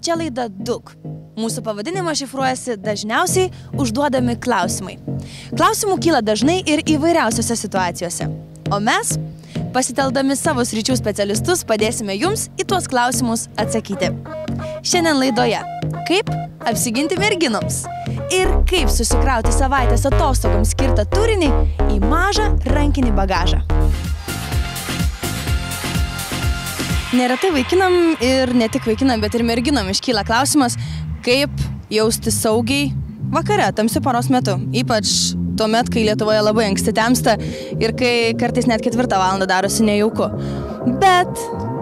Čia laida DUK. Mūsų pavadinimas šifruojasi dažniausiai užduodami klausimai. Klausimų kyla dažnai ir įvairiausiose situacijose. O mes, pasiteldami savo sričių specialistus, padėsime jums į tuos klausimus atsakyti. Šiandien laidoje – kaip apsiginti merginoms ir kaip susikrauti savaitės atostogoms skirtą turinį į mažą rankinį bagažą. Neretai vaikinam ir ne tik vaikinam, bet ir merginom iškyla klausimas, kaip jaustis saugiai vakare, tamsiu paros metu. Ypač tuomet, kai Lietuvoje labai anksti temsta ir kai kartais net 4 valandą darosi nejauku. Bet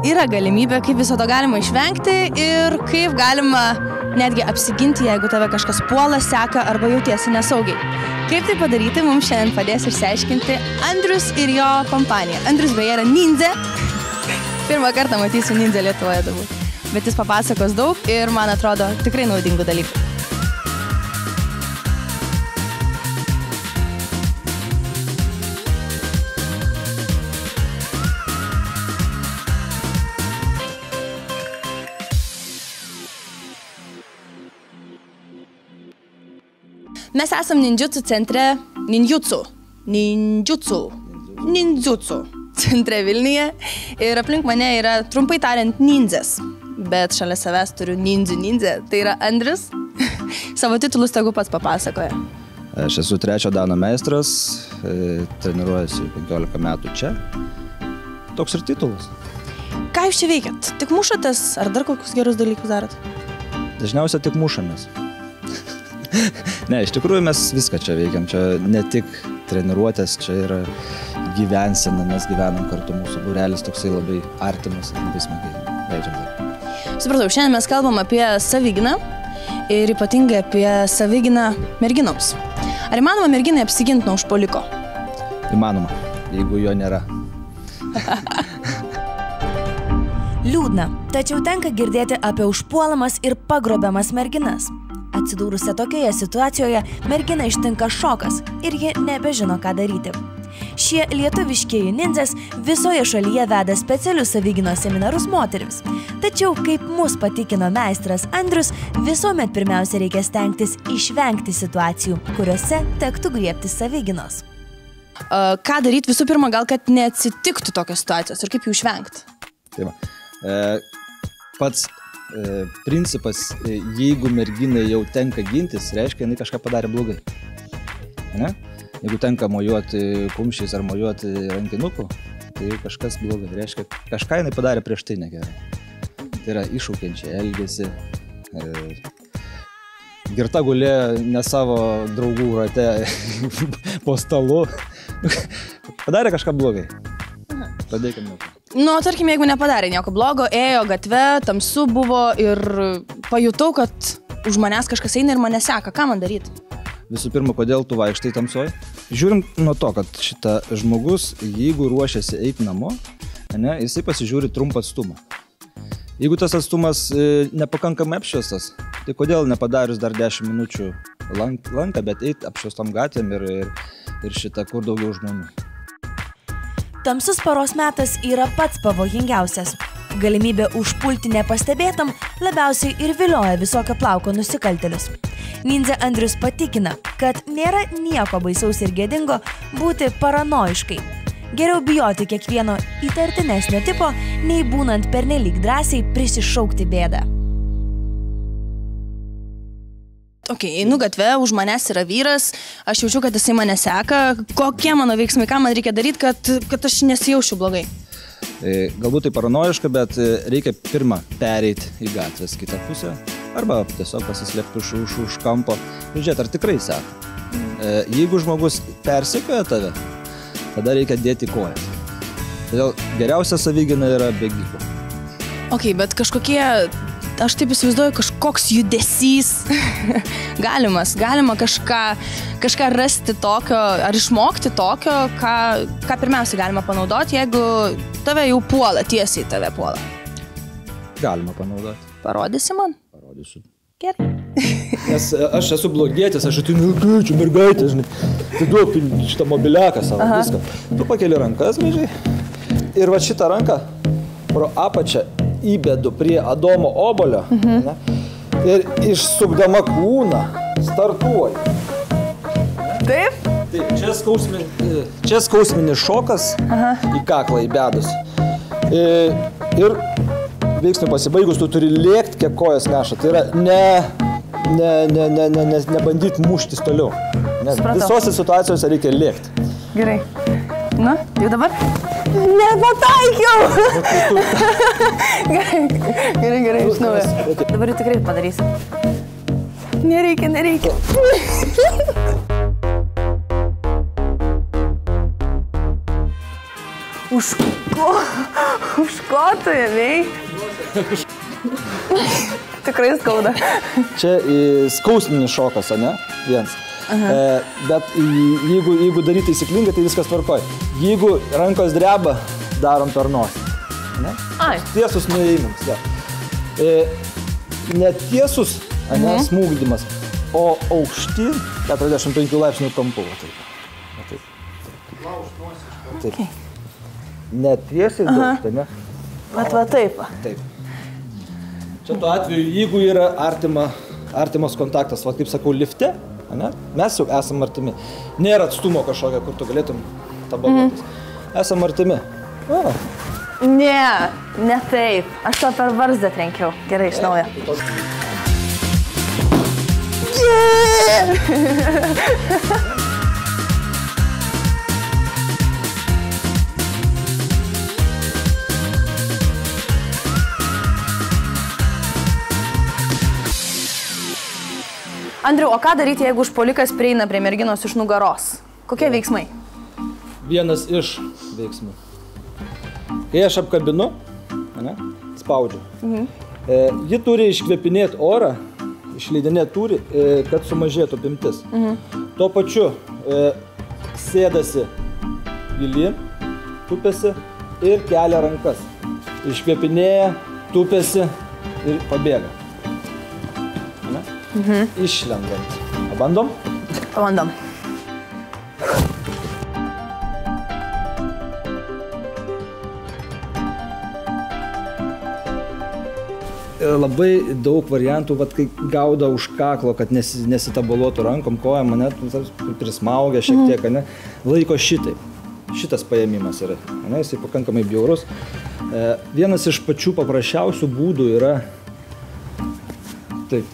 yra galimybė, kaip viso to galima išvengti ir kaip galima netgi apsiginti, jeigu tave kažkas puola, seka arba jautiesi nesaugiai. Kaip tai padaryti, mums šiandien padės išsiaiškinti Andrius ir jo kompanija. Andrius beje yra nindzė. Pirmą kartą matysiu nindzę Lietuvoje dabar. Bet jis papasakos daug ir, man atrodo, tikrai naudingų dalykų. Mes esam ninjutsu centre, ninjutsu centre Vilniuje ir aplink mane yra, trumpai tariant, nindzės. Bet šalia savęs turiu nindzę, tai yra Andrius. Savo titulus tegu pats papasakoja. Aš esu 3. dano meistras, treniruojasi 15 metų čia. Toks ir titulas. Ką jūs čia veikiat? Tik mušatės ar dar kokius gerus dalykus darot? Dažniausiai tik mušamės. Ne, iš tikrųjų mes viską čia veikiam. Čia ne tik treniruotės, čia yra gyvensena, mes gyvenam kartu, mūsų būrelis toksai labai artimas ir labai smagiai leidžiam dar. Supratau, šiandien mes kalbam apie savigyną ir ypatingai apie savigyną merginoms. Ar įmanoma merginai apsiginti nuo užpuoliko? Įmanoma, jeigu jo nėra. Liūdna, tačiau tenka girdėti apie užpuolamas ir pagrobiamas merginas. Atsidūrusią tokioje situacijoje mergina ištinka šokas ir ji nebežino, ką daryti. Šie lietuviškieji nindzės visoje šalyje veda specialius savigynos seminarus moterims. Tačiau, kaip mus patikino meistras Andrius, visuomet pirmiausia reikia stengtis išvengti situacijų, kuriuose tektų griebtis savigynos. Ką daryti visų pirma, gal kad neatsitiktų tokios situacijos ir kaip jų išvengti? Tai va. Pats principas, jeigu merginai jau tenka gintis, reiškia, jinai kažką padarė blogai. Ne? Jeigu tenka mojuoti kumščiais ar mojuoti rankinuku, tai kažkas blogai. Reiškia, kažką jinai padarė prieš tai negerai. Tai yra iššaukiančiai elgesi. Girta gulėjo ne savo draugų rate po stalu. Padarė kažką blogai. Pradėkime nuo to. Nu, tarkim, jeigu nepadarė nieko blogo, ėjo gatve, tamsu buvo ir pajutau, kad už manęs kažkas eina ir mane seka. Ką man daryti? Visų pirma, kodėl tu vaikštai tamsoj? Žiūrim nuo to, kad šitą žmogus, jeigu ruošiasi eiti namo, ne, jisai pasižiūri trumpą atstumą. Jeigu tas atstumas nepakankamai apšviestas, tai kodėl nepadarius dar 10 minučių lanką, bet eiti apšviestom gatvėm ir šitą, kur daugiau žmonių. Tamsus paros metas yra pats pavojingiausias. Galimybė užpulti nepastebėtam labiausiai ir vilioja visokio plauko nusikaltėlius. Nindzė Andrius patikina, kad nėra nieko baisaus ir gėdingo būti paranoiškai. Geriau bijoti kiekvieno įtartinesnio tipo, nei būnant pernelyg drąsiai prisišaukti bėdą. Ok, einu gatve, už manęs yra vyras, aš jaučiu, kad jisai mane seka. Kokie mano veiksmai, ką man reikia daryti, kad aš nesijaučiu blogai? Galbūt tai paranoiška, bet reikia pirmą pereiti į gatvės kitą pusę arba tiesiog pasislėpti už kampo ir žiūrėti, ar tikrai seka. Jeigu žmogus persekioja tave, tada reikia dėti kojas. Todėl geriausia savigyna yra bėgiko. Ok, bet kažkokie, aš taip įsivaizduoju, kažkoks judesys galima kažką rasti tokio, ar išmokti tokio, ką pirmiausia galima panaudoti, jeigu tave jau puola, tiesiai tave puola. Galima panaudoti. Parodysi man? Parodysiu. Gerai. Nes aš esu blogietis, aš atinu, čia mergaitė, žinai, tai duok šitą mobiliaką savo, viską. Tu pakeli rankas, mažai, ir va šitą ranką pro apačią įbedu prie Adomo obolio, ne? Ir išsukdama kūną startuoji. Taip? Taip, čia skausminis šokas į kaklą įbedus. Ir veiksmui pasibaigus tu turi lėkti, kiek kojas neša. Tai yra nebandyti muštis toliau. Visose situacijose reikia lėkti. Gerai. Na, jau dabar? Nepataikiau! Gerai, iš naujo. Dabar jau tikrai padarysiu. Nereikia. Už ko tu ėmei? Tikrai skauda. Čia skausminis šokas, ne? Vienas. Bet jeigu daryti taisyklingai, tai viskas tvarkoja. Jeigu rankos dreba, darom per nosį. Tiesus nuėjimas. Netiesus smūgdymas, o aukšti 45 laipsnių kampu. Taip. Netiesiai daug, tai ne? Bet va taip. Taip. Čia tuo atveju, jeigu yra artimas kontaktas, va kaip sakau, lifte, mes jau esam artimi. Nėra atstumo kažkokio, kur tu galėtum tabaluotis. Esam artimi. Ne taip. Aš to per varzdą trenkiau. Gerai, iš naujo. Andriau, o ką daryti, jeigu užpuolikas prieina prie merginos iš nugaros? Kokie veiksmai? Vienas iš veiksmų. Kai aš apkabinu, spaudžiu. Ji turi iškvėpinėti orą, išleidinėti turi, kad sumažėtų apimtis. Tuo pačiu sėdasi gilyn, tupėsi ir kelia rankas. Iškvėpinėja, tupėsi ir pabėga. Išlendant. Pabandom? Pabandom. Labai daug variantų, kai gauda už kaklo, kad nesitabaluotų rankom, kojom, prismaugia šiek tiek, laiko šitai. Šitas paėmimas yra, jisai pakankamai bjaurus. Vienas iš pačių paprasčiausių būdų yra taip.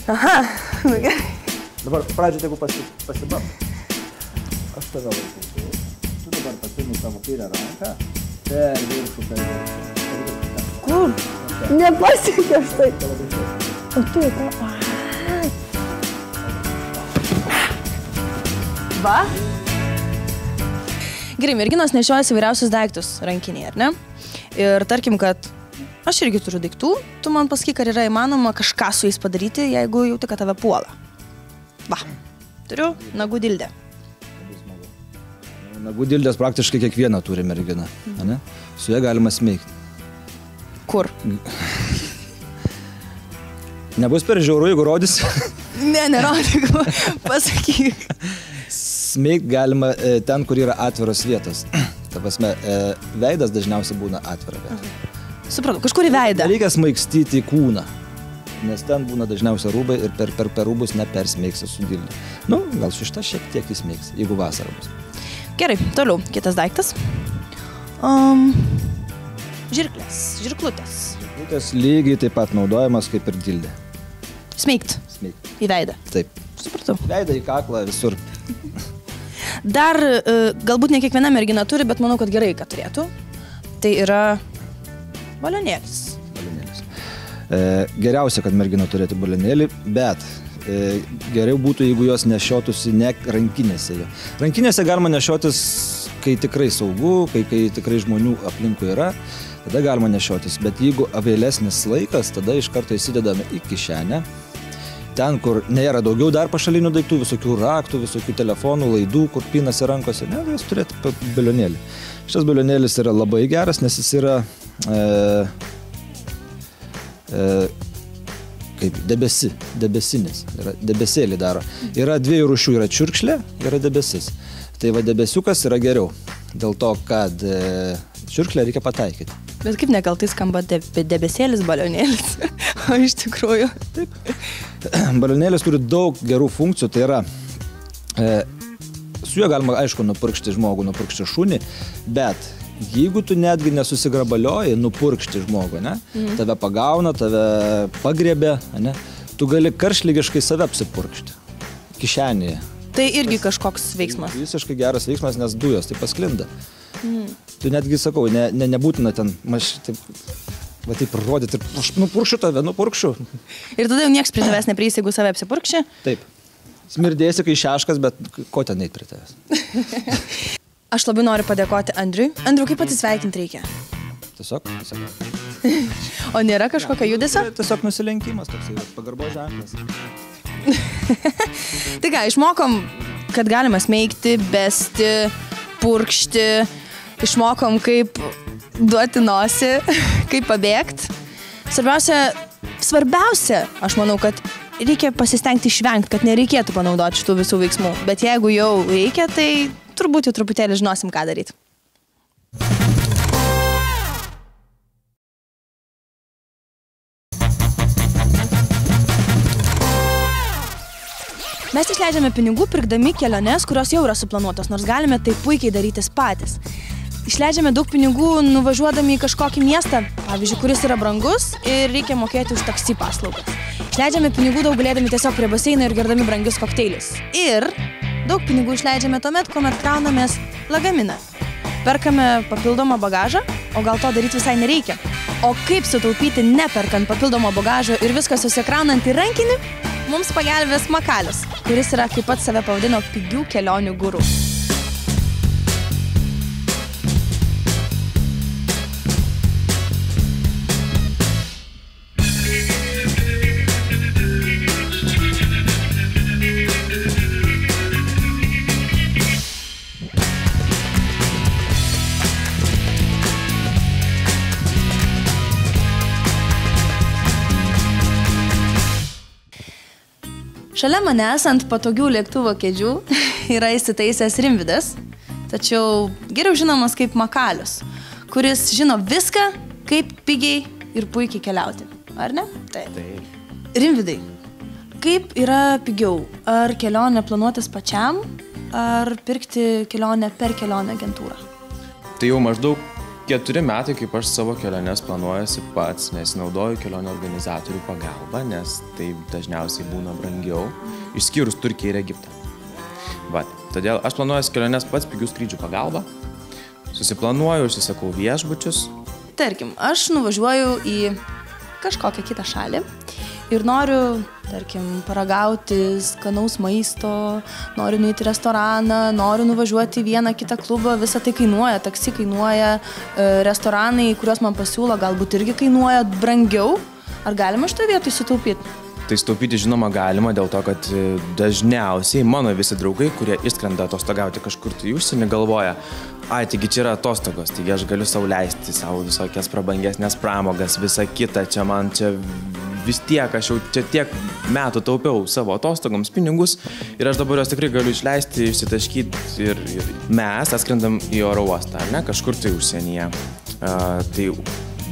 Aha, gerai. Dabar pradžiai, jeigu pasibam, aš tave laikau. Tu dabar pasiimi savo kairę ranką, per viršų, per viršų. Kur? Nepasiekia štai. O tu, Va? Gerai, merginos nešiojasi įvairiausius daiktus rankinėje, ar ne? Ir tarkim, kad aš irgi turiu daiktų, tu man pasakyk, ar yra įmanoma kažką su jais padaryti, jeigu jauti, kad tave puola. Va, turiu nagų dildę. Nagų dildės praktiškai kiekvieną turi mergina, ne? Su ja galima smeigti. Kur? Nebus per žiauru, jeigu rodys? Ne, nerodyk, pasakyk. Smeigt galima ten, kur yra atviros vietos. Ta prasme, veidas dažniausiai būna atvira vieta. Supratau, kažkur į veidą. Reikia smaigstyti į kūną, nes ten būna dažniausia rūbai ir per rūbus nepersmeigsi su dilde. Gal šitą šiek tiek įsmeigsi, jeigu vasara bus. Gerai, toliau, kitas daiktas. Žirklės, žirklutės. Žirklutės lygiai taip pat naudojamas kaip ir dildė. Smeigt. Smeigt. Į veidą. Taip. Supratau. Veidą į kaklą visur. Dar, galbūt ne kiekviena mergina turi, bet manau, kad gerai, kad turėtų. Tai yra balionėlis. Geriausia, kad mergina turėtų balionėlį, bet geriau būtų, jeigu jos nešiotųsi ne rankinėse. Rankinėse galima nešiotis, kai tikrai saugu, kai tikrai žmonių aplinkui yra, tada galima nešiotis. Bet jeigu vėlesnis laikas, tada iš karto įsidedame į kišenę. Ten, kur nėra daugiau dar pašalinių daiktų, visokių raktų, visokių telefonų, laidų, kur pinasi rankose, jos turėtų balionėlį. Šitas balionėlis yra labai geras, nes jis yra kaip debesinis, debesėlį daro. Yra dviejų rūšių, yra čiurkšlė, yra debesis. Tai va debesiukas yra geriau. dėl to, kad šiurkšlę reikia pataikyti. Bet kaip nekaltai skamba debesėlis, balionėlis, o iš tikrųjų. Taip. Balionėlis turi daug gerų funkcijų, tai yra, su juo galima, aišku, nupurkšti žmogų, nupurkšti šunį, bet jeigu tu netgi nesusigrabalioji, nupurkšti žmogų, ne? Tave pagauna, tave pagriebė, ne? Tu gali karštlygiškai save apsipurkšti kišenėje. Tai irgi kažkoks veiksmas. Visiškai geras veiksmas, nes dujos tai pasklinda. Tu netgi sakau, nebūtina ten, taip rodyti ir aš nupurkšiu tave, nupurkšiu. Ir tada jau nieks prie tavęs neprieis, jeigu save apsipurkši? Taip. Smirdėsi, kai šeškas, bet ko ten eit prie tavęs? Aš labai noriu padėkoti Andriui. Andriu, kaip atsisveikinti reikia? Tiesiog. O nėra kažkokio judesio? Tiesiog nusilenkimas, toksai pagarbos ženklas. Tai ką, išmokom, kad galima smeigti, besti, purkšti, išmokom, kaip duoti nosį, kaip pabėgti. Svarbiausia, aš manau, kad reikia pasistengti išvengti, kad nereikėtų panaudoti šitų visų veiksmų. Bet jeigu jau reikia, tai turbūt jau truputėlį žinosim, ką daryti. Mes išleidžiame pinigų pirkdami keliones, kurios jau yra suplanuotos, nors galime tai puikiai darytis patys. Išleidžiame daug pinigų nuvažiuodami į kažkokį miestą, pavyzdžiui, kuris yra brangus ir reikia mokėti už taksi paslaugas. Išleidžiame pinigų daug galėdami tiesiog prie baseino ir gerdami brangius kokteilius. Ir daug pinigų išleidžiame tuomet, kuomet kraunamės lagaminą. Perkame papildomą bagažą, o gal to daryti visai nereikia. O kaip sutaupyti neperkant papildomo bagažo ir viską susikraunant į rankinį? Mums pagelbės Makalius, kuris yra, kaip pats save pavadino, pigių kelionių guru. Šalia manęs ant patogių lėktuvo kėdžių yra įsitaisęs Rimvydas, tačiau geriau žinomas kaip Makalius, kuris žino viską, kaip pigiai ir puikiai keliauti. Ar ne? Taip. Rimvydai, kaip yra pigiau? Ar kelionę planuotis pačiam, ar pirkti kelionę per kelionę agentūrą? Tai jau maždaug 4 metai, kaip aš savo keliones planuojuosi pats, nesinaudoju kelionių organizatorių pagalba, nes tai dažniausiai būna brangiau, išskyrus Turkiją ir Egiptą. Todėl aš planuojuosi keliones pats pigių skrydžių pagalba, susiplanuoju, užsisakau viešbučius. Tarkim, aš nuvažiuoju į kažkokią kitą šalį ir noriu, tarkim, paragauti skanaus maisto, noriu nueiti į restoraną, noriu nuvažiuoti į vieną kitą klubą, visą tai kainuoja, taksi kainuoja, restoranai, kuriuos man pasiūlo, galbūt irgi kainuoja brangiau. Ar galima šitoje vietoje sutaupyti? Tai sutaupyti žinoma galima dėl to, kad dažniausiai mano visi draugai, kurie išskrenda atostogauti kažkur į užsienį, galvoja, taigi čia yra atostogos, taigi aš galiu sau leisti savo visokias prabangesnės pramogas, visą kitą, čia man čia vis tiek, aš jau čia tiek metų taupiau savo atostogoms pinigus ir aš dabar jos tikrai galiu išleisti, išsitaškyti ir mes atskrendam į oro uostą, ar ne, kažkur tai užsienyje. Tai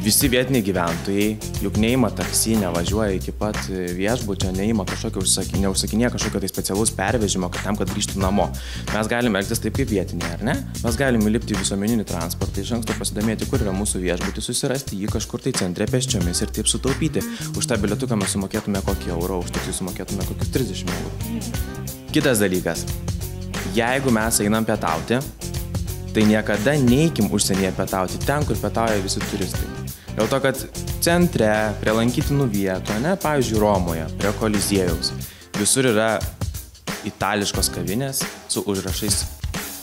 visi vietiniai gyventojai, juk neima taksi, nevažiuoja iki pat viešbučio, neužsakinėja kažkokio tai specialaus pervežimo, kad grįžtų namo. Mes galime elgtis taip kaip vietiniai, ar ne? Mes galime lipti į visuomeninį transportą, iš anksto pasidomėti, kur yra mūsų viešbutis, susirasti jį kažkur tai centre pėsčiomis ir taip sutaupyti. Už tą bilietuką mes sumokėtume kokį eurą, už taksi sumokėtume kokius 30 eurų. Kitas dalykas. Jeigu mes einam pietauti, tai niekada neeikim užsienyje pietauti ten, kur pietauja visi turistai. Dėl to, kad centre, prie lankytinų vietų, pavyzdžiui, Romoje, prie Koliziejaus, visur yra itališkos kavinės su užrašais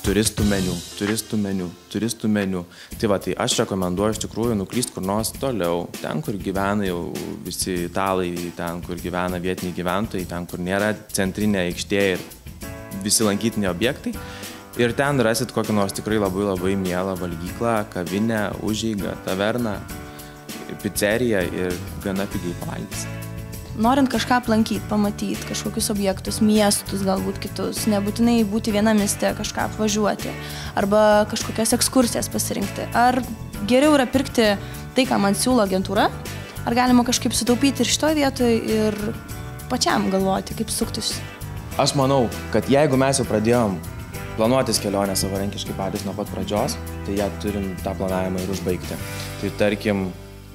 turistų meniu, turistų meniu, turistų meniu. Tai aš rekomenduoju iš tikrųjų nuklysti kur nors toliau, ten, kur gyvena jau visi italai, ten, kur gyvena vietiniai gyventojai, ten, kur nėra centrinė aikštė ir visi lankytiniai objektai. Ir ten rasit kokį nors tikrai labai mielą valgyklą, kavinę, užeigą, taverną, pizzeriją ir gana pigiai pavalgysit. norint kažką aplankyti, pamatyti, kažkokius objektus, miestus, galbūt kitus, nebūtinai būti viena mieste, kažką apvažiuoti, arba kažkokias ekskursijas pasirinkti. Ar geriau yra pirkti tai, ką man siūlo agentūra, ar galima kažkaip sutaupyti ir šitoje vietoje ir pačiam galvoti, kaip suktis? Aš manau, kad jeigu mes jau pradėjom planuotis kelionę savarankiškai patys nuo pat pradžios, tai ją turim tą planavimą ir užbaigti. Tai tarkim,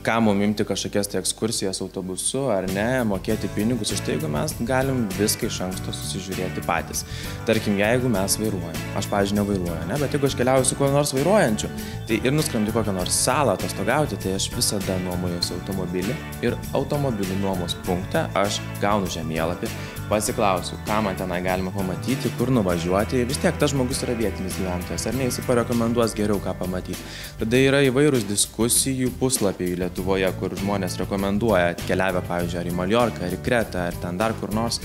ką mum imti kažkokias tai ekskursijas autobusu ar ne, mokėti pinigus, iš tai jeigu mes galim viską iš anksto susižiūrėti patys. Tarkim, jeigu mes vairuojam, aš, pavyzdžiui, nevairuoju, ne, bet jeigu aš keliauju su kuo nors vairuojančiu, tai ir nuskrendu kokią nors salą atostogauti, tai aš visada nuomojuosi automobilį ir automobilių nuomos punkte aš gaunu žemėlapį, pasiklausiu, ką man tenai galima pamatyti, kur nuvažiuoti, vis tiek tas žmogus yra vietinis gyventojas, ar ne, jis parekomenduos geriau, ką pamatyti. Tada yra įvairūs diskusijų puslapiai Lietuvoje, kur žmonės rekomenduoja atkeliavę, pavyzdžiui, ar į Maljorką, ar į Kretą, ar ten dar kur nors,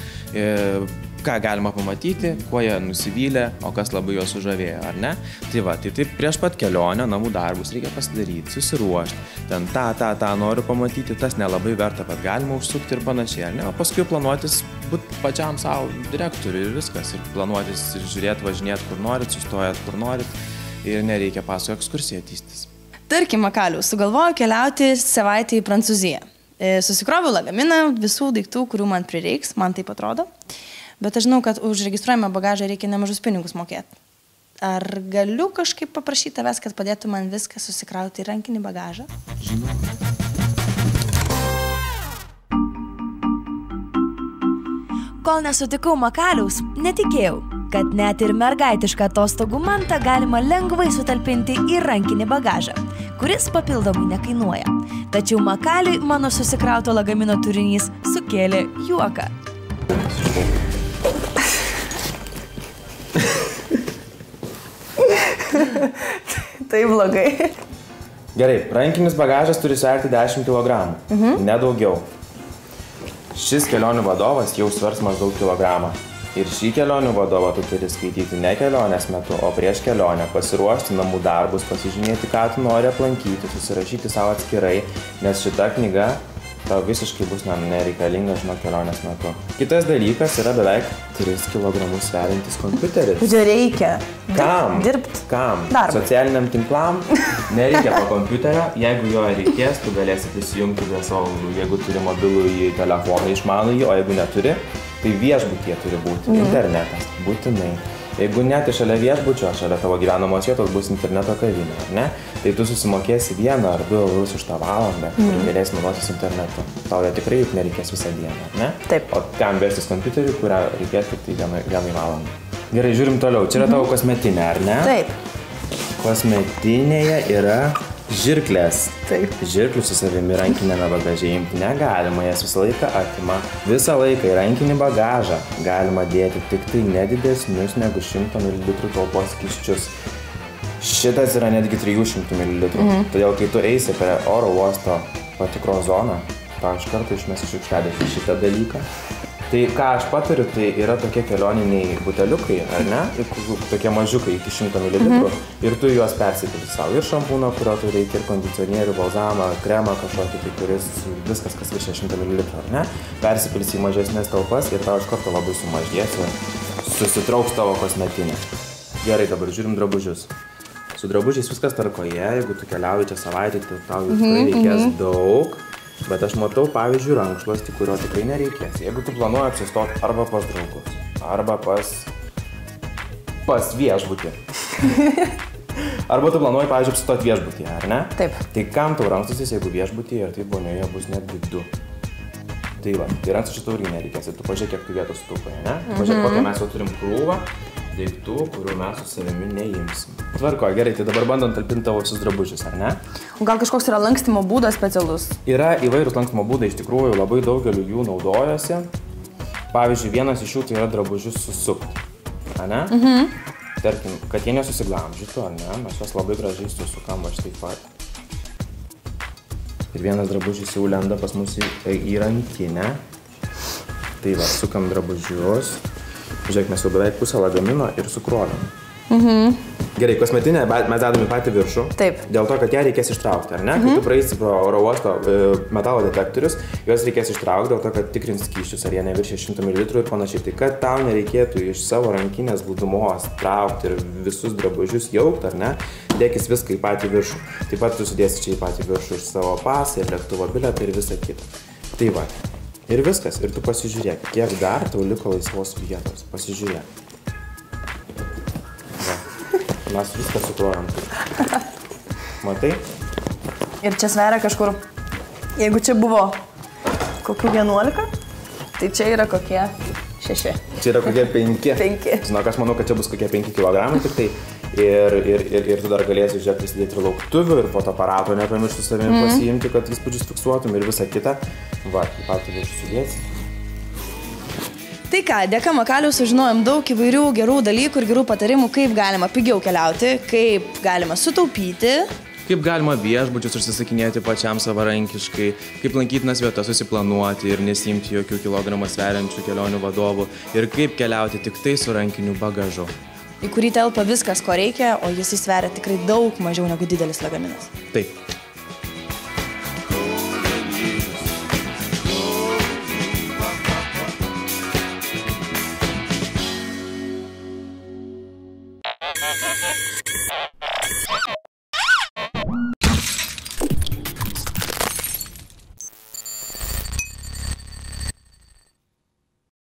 ką galima pamatyti, kuo jie nusivylė, o kas labai juos sužavėjo, ar ne? Tai va, tai taip prieš pat kelionę, namų darbus reikia pasidaryti, susiruošti, ten tą noriu pamatyti, tas nelabai verta, bet galima užsukti ir panašiai, ar ne? O paskui planuotis būti pačiam savo direktoriui ir viskas, ir planuotis ir žiūrėti, važinėti, kur norit, sustojat, kur norit, ir nereikia paskui ekskursiją tystis. Tarkim, Makaliu, sugalvoju keliauti savaitę į Prancūziją. Susikroviau lagaminą visų daiktų, kurių man prireiks, man taip atrodo. Bet aš žinau, kad už registruojamą bagažą reikia nemažus pinigus mokėti. Ar galiu kažkaip paprašyti tavęs, kad padėtų man viską susikrauti į rankinį bagažą? Žinau. Kol nesutikau Makaliaus, netikėjau, kad net ir mergaitišką atostogų mantą galima lengvai sutalpinti į rankinį bagažą, kuris papildomai nekainuoja. Tačiau Makaliui mano susikrauto lagamino turinys sukėlė juoką. Tai blogai. Gerai, rankinis bagažas turi sverti 10 kg, nedaugiau. Šis kelionių vadovas jau svers maždaug kilogramą. Ir šį kelionių vadovą tu turi skaityti ne kelionės metu, o prieš kelionę, pasiruošti namų darbus, pasižymėti, ką tu nori aplankyti, susirašyti savo atskirai, nes šita knyga tau visiškai bus nereikalinga, žinok, kelionės metu. Kitas dalykas yra beveik 3 kg sveriantis kompiuteris. Čia reikia. Kam? Dirbt. Kam? Darbą. Socialiniam tinklam nereikia to kompiuterio, jeigu jo reikės, tu galėsi prisijungti prie savo, jeigu turi mobilųjį telefoną išmanųjį, o jeigu neturi, tai viešbutyje turi būti internetas, būtinai. Jeigu net šalia viešbučio, šalia tavo gyvenamos vietos bus interneto kavinė, ar ne? Tai tu susimokėsi 1 ar 2 eurus už tą valandą ir galėsi naudotis internetu. Tau jo tikrai juk nereikės visą dieną, ar ne? Taip. O kam versis kompiuterių, kurią reikės tik tai vienai valandai. Gerai, žiūrim toliau. Čia yra tavo kosmetinė, ar ne? Taip. Kosmetinėje yra žirklės. Taip. Žirklių su savimi rankinėme bagaže imti negalima, jas visą laiką atima. Visą laiką į rankinį bagažą galima dėti tik tai nedidesnius negu 100 ml talpos skysčius. Šitas yra netgi 300 ml. Todėl, kai tu eisi prie oro uosto patikros zoną, tau iš karto išmesi šiukšliadėžį šitą dalyką. Tai ką aš patariu, tai yra tokie kelioniniai buteliukai, ar ne? Tokie mažiukai iki 100 ml. Ir tu juos persipilsi savo ir šampūną, kurio tu reikia, ir kondicionierių, balzamą, kremą kažkokį, tai kuris viskas, kas viršia 100 ml, ar ne? Persipilsi į mažesnės talpas ir tau iš karto labai sumažės ir susitrauks tavo kosmetinė. Gerai, dabar žiūrim drabužius. Su drabužiais viskas tvarkoje, jeigu tu keliauji čia savaitę, tai tau tikrai reikės daug. Bet aš matau, pavyzdžiui, rankšluostį, kurio tikrai nereikės. Jeigu tu planuoji apsistoti arba pas draugus, arba pas viešbutį. Arba tu planuoji, pavyzdžiui, apsistoti viešbutyje, ar ne? Taip. Tai kam tau rankšluostis, jeigu viešbutyje ir tai vonioje bus netgi 2? Tai va, tai rankšluosčių tau irgi nereikės. Ir tu pažiūrėk, kiek tu vietos sutaupai, ne? Tu pažiūrėk, kokią mes jau turim krūvą daiktų, kurių mes su savimi neimsim. Tvarko, gerai, tai dabar bandom talpinti tavo visus drabužius, ar ne? O gal kažkoks yra lankstymo būdas specialus? Yra įvairūs lankstymo būdai, iš tikrųjų labai daugeliu jų naudojosi. Pavyzdžiui, vienas iš jų tai yra drabužius susukti, ar ne? Tarkim, kad jie nesusiglamžytų, ar ne? Mes juos labai gražiai susukam, aš taip pat. Ir vienas drabužis jau lenda pas mus į rankinę. Tai va, sukam drabužius. Žiūrėk, mes jau beveik pusę lagamino ir sukrovėm. Gerai, kosmetinę mes dedame patį viršų. Taip. Dėl to, kad ją reikės ištraukti, ar ne? Kai tu praeisi pro oro uosto metalo detektorius, juos reikės ištraukti dėl to, kad tikrins skysčius, ar jie neviršė 100 ml ir panašiai. Tai kad tau nereikėtų iš savo rankinės glūdumos traukti ir visus drabužius jaukti, ar ne, dėkis viską į patį viršų. Taip pat tu sudėsi čia į patį viršų ir savo pasą, ir lėktuvo bilietą ir visą kitą. Tai va. Ir viskas. Ir tu pasižiūrėk, kiek dar tau liko laisvos vietos. Pasižiūrėk. Mes viską suklojam. Matai? Ir čia sveria kažkur, jeigu čia buvo kokių 11, tai čia yra kokie 6. Čia yra kokie 5. 5. Žinok, aš manau, kad čia bus kokie 5 kg tik tai. Ir tu dar galėsi žiūrėti prisidėti ir lauktuvių, ir fotoaparato nepamiršti savimi pasiimti, kad įspūdžius fiksuotum ir visą kitą. Va, į patį viršų sudėsi. Tai ką, dėka Makalių sužinojom daug įvairių gerų dalykų ir gerų patarimų, kaip galima pigiau keliauti, kaip galima sutaupyti. Kaip galima viešbučius užsisakinėti pačiam savarankiškai, kaip lankytinas vietas susiplanuoti ir nesiimti jokių kilogramą sveriančių kelionių vadovų ir kaip keliauti tik tai su rankiniu bagažu. Į kurį telpa viskas, ko reikia, o jis įsveria tikrai daug mažiau negu didelis lagaminas. Taip.